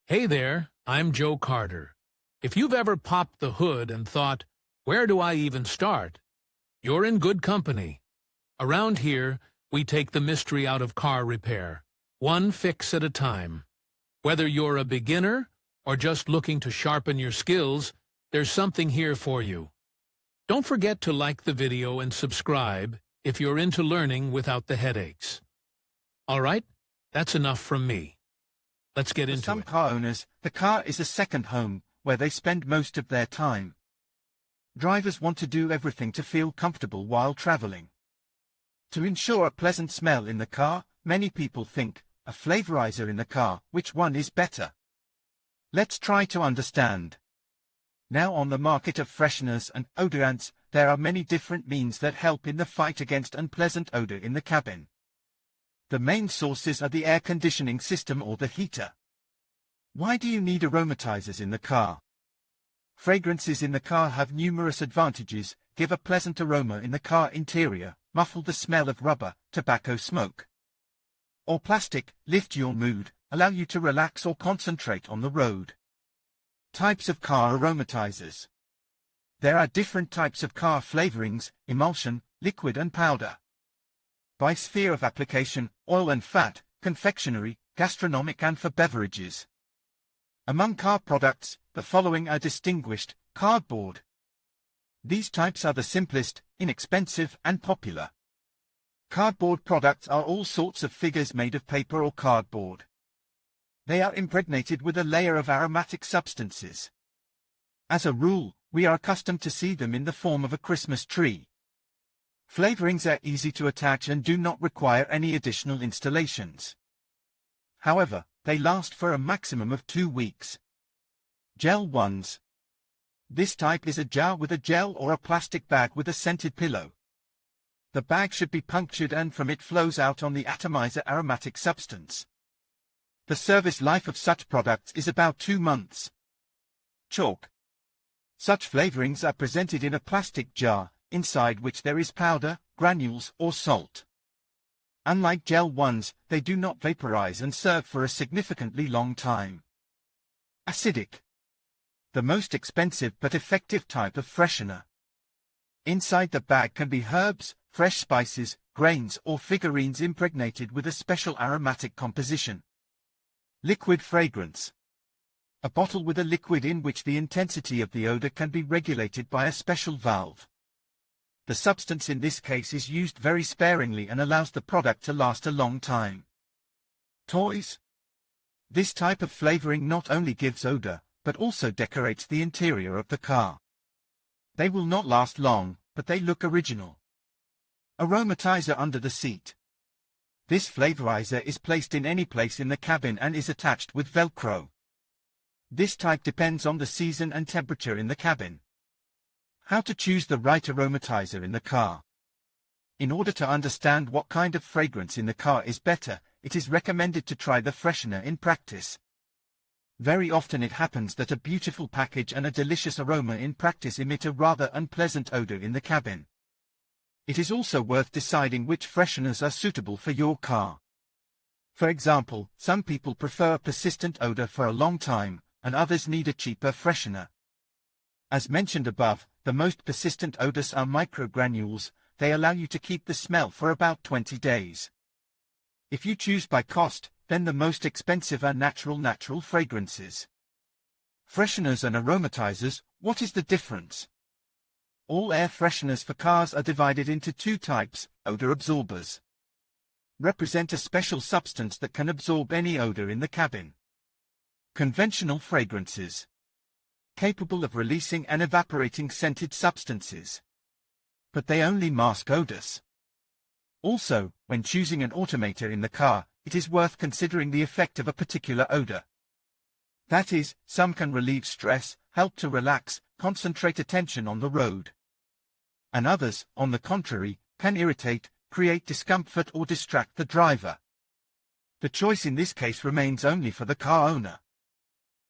Hey there, I'm Joe Carter. If you've ever popped the hood and thought, where do I even start? You're in good company. Around here, we take the mystery out of car repair, one fix at a time. Whether you're a beginner or just looking to sharpen your skills, there's something here for you. Don't forget to like the video and subscribe if you're into learning without the headaches. All right, that's enough from me. Let's get into it. For some car owners, the car is a second home, where they spend most of their time. Drivers want to do everything to feel comfortable while traveling. To ensure a pleasant smell in the car, many people think, a flavorizer in the car, which one is better? Let's try to understand. Now on the market of fresheners and odorants, there are many different means that help in the fight against unpleasant odor in the cabin. The main sources are the air conditioning system or the heater. Why do you need aromatizers in the car? Fragrances in the car have numerous advantages: give a pleasant aroma in the car interior, muffle the smell of rubber, tobacco smoke, or plastic, lift your mood, allow you to relax or concentrate on the road. Types of car aromatizers. There are different types of car flavorings: emulsion, liquid and powder. By sphere of application, oil and fat, confectionery, gastronomic and for beverages. Among car products, the following are distinguished: cardboard. These types are the simplest, inexpensive and popular. Cardboard products are all sorts of figures made of paper or cardboard. They are impregnated with a layer of aromatic substances. As a rule, we are accustomed to see them in the form of a Christmas tree. Flavorings are easy to attach and do not require any additional installations. However, they last for a maximum of 2 weeks. Gel ones. This type is a jar with a gel or a plastic bag with a scented pillow. The bag should be punctured and from it flows out on the atomizer aromatic substance. The service life of such products is about 2 months. Chalk. Such flavorings are presented in a plastic jar, inside which there is powder, granules or salt. Unlike gel ones, they do not vaporize and serve for a significantly long time. Acidic. The most expensive but effective type of freshener. Inside the bag can be herbs, fresh spices, grains or figurines impregnated with a special aromatic composition. Liquid fragrance. A bottle with a liquid in which the intensity of the odor can be regulated by a special valve. The substance in this case is used very sparingly and allows the product to last a long time. Toys. This type of flavoring not only gives odor, but also decorates the interior of the car. They will not last long, but they look original. Aromatizer under the seat. This flavorizer is placed in any place in the cabin and is attached with Velcro. This type depends on the season and temperature in the cabin. How to choose the right aromatizer in the car. In order to understand what kind of fragrance in the car is better, it is recommended to try the freshener in practice. Very often it happens that a beautiful package and a delicious aroma in practice emit a rather unpleasant odor in the cabin. It is also worth deciding which fresheners are suitable for your car. For example, some people prefer a persistent odor for a long time, and others need a cheaper freshener. As mentioned above, the most persistent odors are microgranules. They allow you to keep the smell for about 20 days. If you choose by cost, then the most expensive are natural fragrances. Fresheners and aromatizers, what is the difference? All air fresheners for cars are divided into 2 types. Odor absorbers represent a special substance that can absorb any odor in the cabin. Conventional fragrances, capable of releasing and evaporating scented substances, but they only mask odors. Also, when choosing an automator in the car, it is worth considering the effect of a particular odor. That is, some can relieve stress, help to relax, concentrate attention on the road. And others, on the contrary, can irritate, create discomfort or distract the driver. The choice in this case remains only for the car owner.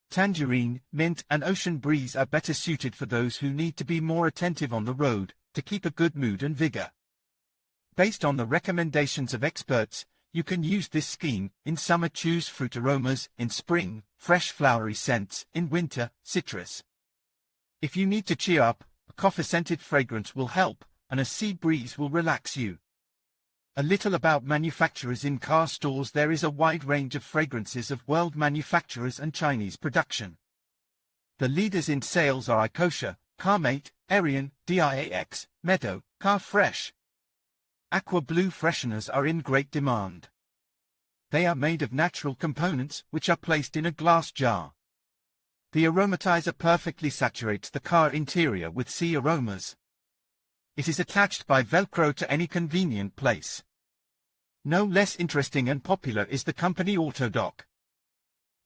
Tangerine, mint and ocean breeze are better suited for those who need to be more attentive on the road, to keep a good mood and vigor. Based on the recommendations of experts, you can use this scheme. In summer, choose fruit aromas; in spring, fresh flowery scents; in winter, citrus. If you need to cheer up, a coffee-scented fragrance will help, and a sea breeze will relax you. A little about manufacturers in car stores. There is a wide range of fragrances of world manufacturers and Chinese production. The leaders in sales are Icosha, Carmate, Arian, Diax, Meadow, Car Fresh. Aqua Blue fresheners are in great demand. They are made of natural components which are placed in a glass jar. The aromatizer perfectly saturates the car interior with sea aromas. It is attached by Velcro to any convenient place. No less interesting and popular is the company Autodoc.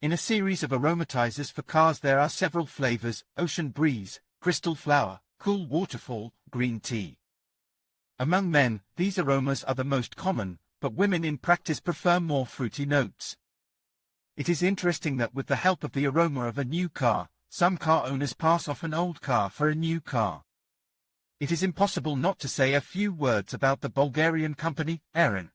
In a series of aromatizers for cars there are several flavors: ocean breeze, crystal flower, cool waterfall, green tea. Among men, these aromas are the most common, but women in practice prefer more fruity notes. It is interesting that with the help of the aroma of a new car, some car owners pass off an old car for a new car. It is impossible not to say a few words about the Bulgarian company, errands.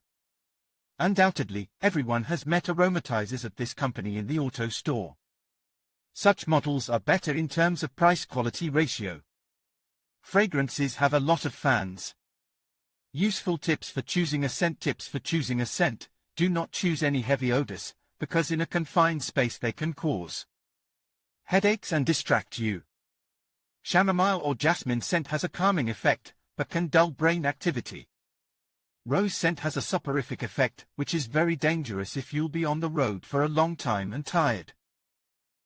Undoubtedly, everyone has met aromatizers of this company in the auto store. Such models are better in terms of price-quality ratio. Fragrances have a lot of fans. Useful tips for choosing a scent. Tips for choosing a scent: do not choose any heavy odors, because in a confined space they can cause headaches and distract you. Chamomile or jasmine scent has a calming effect, but can dull brain activity. Rose scent has a soporific effect, which is very dangerous if you'll be on the road for a long time and tired.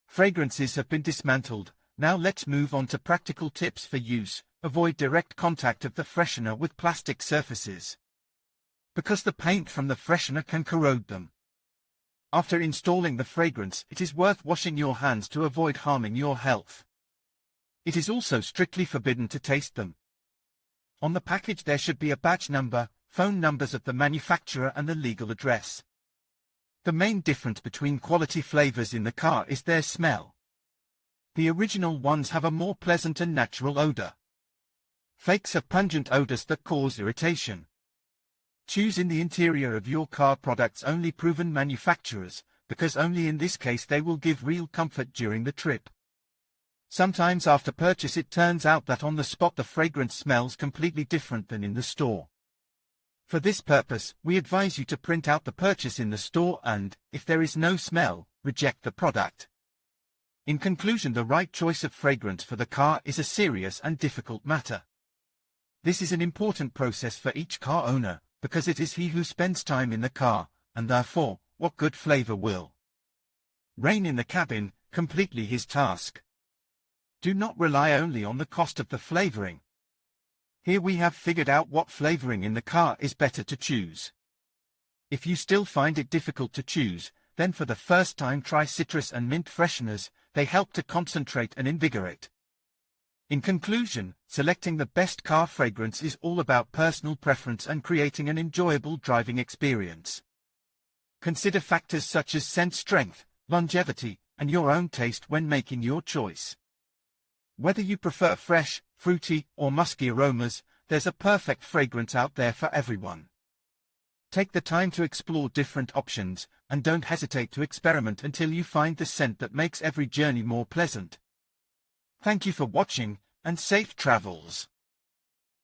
Fragrances have been dismantled. Now let's move on to practical tips for use. Avoid direct contact of the freshener with plastic surfaces, because the paint from the freshener can corrode them. After installing the fragrance, it is worth washing your hands to avoid harming your health. It is also strictly forbidden to taste them. On the package there should be a batch number, phone numbers of the manufacturer and the legal address. The main difference between quality flavors in the car is their smell. The original ones have a more pleasant and natural odor. Fakes have pungent odors that cause irritation. Choose in the interior of your car products only proven manufacturers, because only in this case they will give real comfort during the trip. Sometimes after purchase it turns out that on the spot the fragrance smells completely different than in the store. For this purpose, we advise you to print out the purchase in the store and, if there is no smell, reject the product. In conclusion, the right choice of fragrance for the car is a serious and difficult matter. This is an important process for each car owner, because it is he who spends time in the car, and therefore, what good flavor will reign in the cabin, completely his task. Do not rely only on the cost of the flavoring. Here we have figured out what flavoring in the car is better to choose. If you still find it difficult to choose, then for the first time try citrus and mint fresheners. They help to concentrate and invigorate. In conclusion, selecting the best car fragrance is all about personal preference and creating an enjoyable driving experience. Consider factors such as scent strength, longevity, and your own taste when making your choice. Whether you prefer fresh, fruity, or musky aromas, there's a perfect fragrance out there for everyone. Take the time to explore different options, and don't hesitate to experiment until you find the scent that makes every journey more pleasant. Thank you for watching, and safe travels.